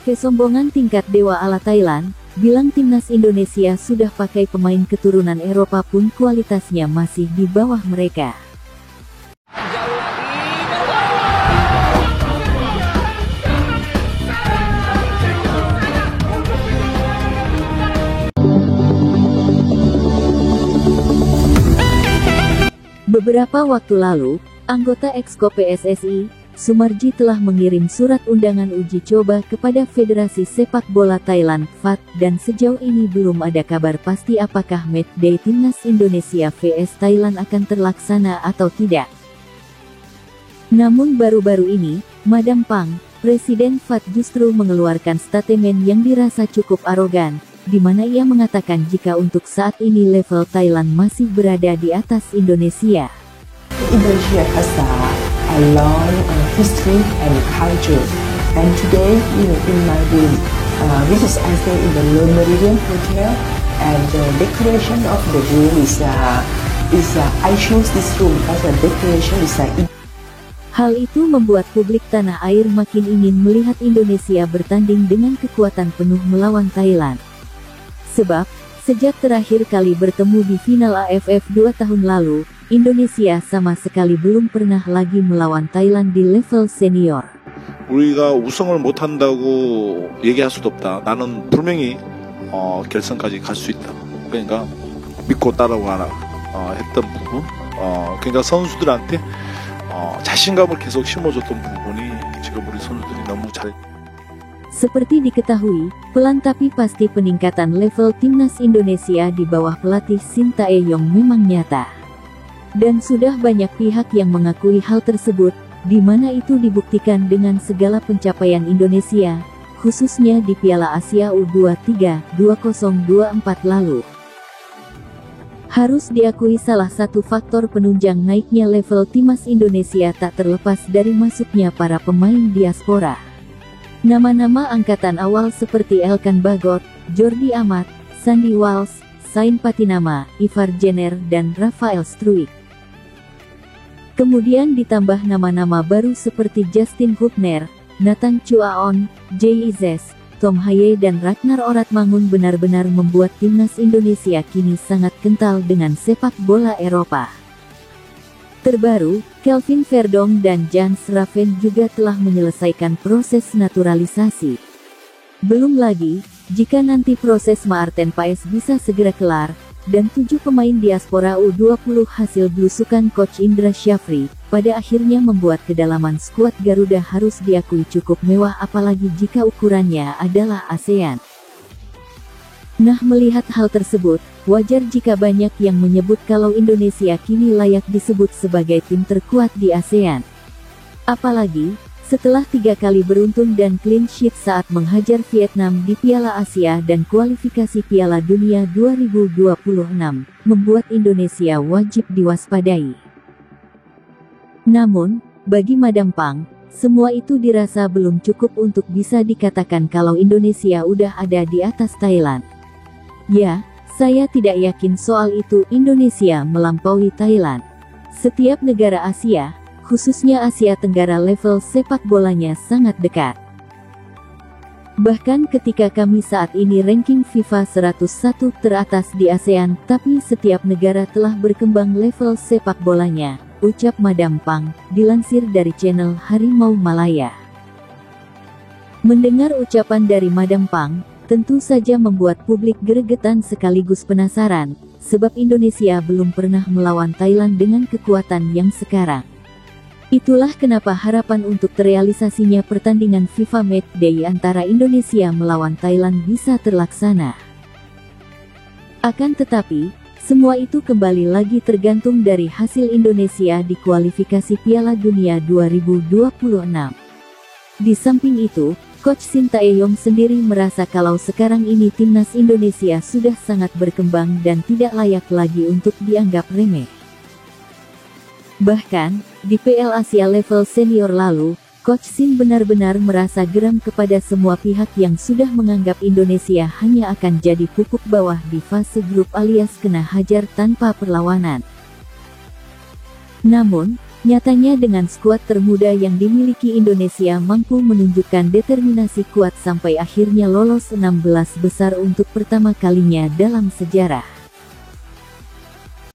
Kesombongan tingkat dewa ala Thailand, bilang timnas Indonesia sudah pakai pemain keturunan Eropa pun kualitasnya masih di bawah mereka. Beberapa waktu lalu, anggota Exco PSSI, Sumarji telah mengirim surat undangan uji coba kepada Federasi Sepak Bola Thailand (FAT) dan sejauh ini belum ada kabar pasti apakah matchday timnas Indonesia vs Thailand akan terlaksana atau tidak. Namun baru-baru ini, Madam Pang, Presiden FAT justru mengeluarkan statement yang dirasa cukup arogan, di mana ia mengatakan jika untuk saat ini level Thailand masih berada di atas Indonesia. Indonesia has a long history and culture, and today, in my room, this is I stay in the Le Méridien Hotel, and the decoration of the room is I chose this room as a decoration is Hal itu membuat publik tanah air makin ingin melihat Indonesia bertanding dengan kekuatan penuh melawan Thailand. Sebab, sejak terakhir kali bertemu di final AFF 2 tahun lalu, Indonesia sama sekali belum pernah lagi melawan Thailand di level senior. 우리가 우승을 못 한다고 얘기할 수도 없다. 나는 분명히 결승까지 갈 수 있다. 그러니까 믿고 따라가라 했던 부분. 그러니까 선수들한테 자신감을 계속 심어줬던 부분이 지금 우리 선수들이 너무 잘. Seperti diketahui, pelan tapi pasti peningkatan level timnas Indonesia di bawah pelatih Sintayong memang nyata. Dan sudah banyak pihak yang mengakui hal tersebut, di mana itu dibuktikan dengan segala pencapaian Indonesia, khususnya di Piala Asia U23 2024 lalu. Harus diakui salah satu faktor penunjang naiknya level timnas Indonesia tak terlepas dari masuknya para pemain diaspora. Nama-nama angkatan awal seperti Elkan Bagot, Jordi Amat, Sandy Walsh, Sain Patinama, Ivar Jenner, dan Rafael Struijk. Kemudian ditambah nama-nama baru seperti Justin Hubner, Nathan Chuaon, Jay Izes, Tom Haye dan Ragnar Oratmangun benar-benar membuat timnas Indonesia kini sangat kental dengan sepak bola Eropa. Terbaru, Kelvin Verdong dan Jans Raven juga telah menyelesaikan proses naturalisasi. Belum lagi, jika nanti proses Maarten Paes bisa segera kelar, dan 7 pemain diaspora U20 hasil belusukan Coach Indra Syafri, pada akhirnya membuat kedalaman skuad Garuda harus diakui cukup mewah apalagi jika ukurannya adalah ASEAN. Nah, melihat hal tersebut, wajar jika banyak yang menyebut kalau Indonesia kini layak disebut sebagai tim terkuat di ASEAN. Apalagi, setelah 3 kali beruntun dan clean sheet saat menghajar Vietnam di Piala Asia dan kualifikasi Piala Dunia 2026, membuat Indonesia wajib diwaspadai. Namun, bagi Madam Pang, semua itu dirasa belum cukup untuk bisa dikatakan kalau Indonesia udah ada di atas Thailand. Ya, saya tidak yakin soal itu Indonesia melampaui Thailand. Setiap negara Asia, khususnya Asia Tenggara level sepak bolanya sangat dekat. Bahkan ketika kami saat ini ranking FIFA 101 teratas di ASEAN, tapi setiap negara telah berkembang level sepak bolanya, ucap Madam Pang, dilansir dari channel Harimau Malaya. Mendengar ucapan dari Madam Pang, tentu saja membuat publik gregetan sekaligus penasaran, sebab Indonesia belum pernah melawan Thailand dengan kekuatan yang sekarang. Itulah kenapa harapan untuk terrealisasinya pertandingan FIFA Matchday antara Indonesia melawan Thailand bisa terlaksana. Akan tetapi, semua itu kembali lagi tergantung dari hasil Indonesia di kualifikasi Piala Dunia 2026. Di samping itu, Coach Sintayong sendiri merasa kalau sekarang ini timnas Indonesia sudah sangat berkembang dan tidak layak lagi untuk dianggap remeh. Bahkan, di PL Asia level senior lalu, Coach Sin benar-benar merasa geram kepada semua pihak yang sudah menganggap Indonesia hanya akan jadi pupuk bawah di fase grup alias kena hajar tanpa perlawanan. Namun, Nyatanya dengan skuad termuda yang dimiliki Indonesia mampu menunjukkan determinasi kuat sampai akhirnya lolos 16 besar untuk pertama kalinya dalam sejarah.